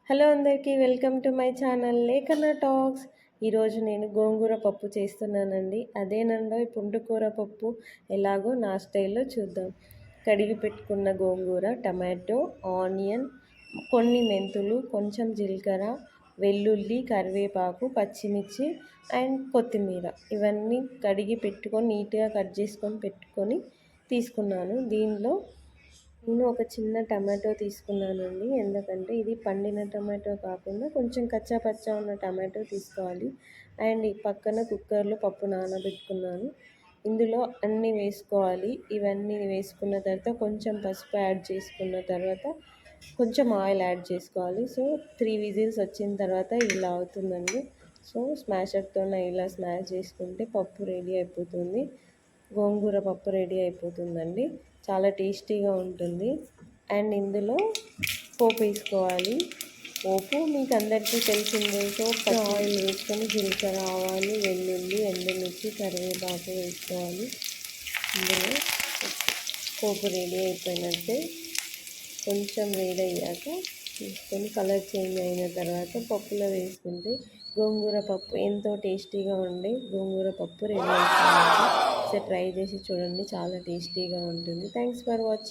Hello అందరికీ welcome to my channel లేఖన talks. ఈరోజు నేను గోంగూర పప్పు చేస్తున్నానండి. అదేనండి పుండుకూర పప్పు ఎలాగో నా స్టైల్లో చూద్దాం. కడిగి పెట్టుకున్న గోంగూర, టమాటో, ఆనియన్, కొన్ని మెంతులు, కొంచెం జీలకర్ర, వెల్లుల్లి, కరివేపాకు, పచ్చిమిర్చి అండ్ కొత్తిమీర ఇవన్నీ కడిగి పెట్టుకొని నీట్గా కట్ చేసుకొని తీసుకున్నాను. దీనిలో నేను ఒక చిన్న టమాటో తీసుకున్నానండి. ఎందుకంటే ఇది పండిన టమాటో కాకుండా కొంచెం కచ్చా పచ్చా ఉన్న టమాటో తీసుకోవాలి. అండ్ ఈ పక్కన కుక్కర్లో పప్పు నానబెట్టుకున్నాను. ఇందులో అన్నీ వేసుకోవాలి. ఇవన్నీ వేసుకున్న తర్వాత కొంచెం పసుపు యాడ్ చేసుకున్న తర్వాత కొంచెం ఆయిల్ యాడ్ చేసుకోవాలి. సో 3 విజిల్స్ వచ్చిన తర్వాత ఇలా అవుతుందండి. సో స్మాషర్తో ఇలా స్మాష్ చేసుకుంటే పప్పు రెడీ అయిపోతుంది. గోంగూర పప్పు రెడీ అయిపోతుందండి. చాలా టేస్టీగా ఉంటుంది. అండ్ ఇందులో పోపు వేసుకోవాలి. పోపు మీకు అందరికీ తెలిసిందే. సో ఆయిల్ వేసుకొని జీలకర్ర, ఆవాలు, వెల్లుల్లి, ఎండుమిర్చి, కరివేపాకు వేసుకోవాలి. ఇందులో పోపు రెడీ అయిపోయినట్టే. కొంచెం వేడయ్యాక తీసుకొని కలర్ చేంజ్ అయిన తర్వాత పప్పులో వేసుకుంటే గోంగూర పప్పు ఎంతో టేస్టీగా ఉండే గోంగూర పప్పు రెడీ అయిపోయింది. సో ట్రై చేసి చూడండి, చాలా టేస్టీగా ఉంటుంది. Thanks for watching.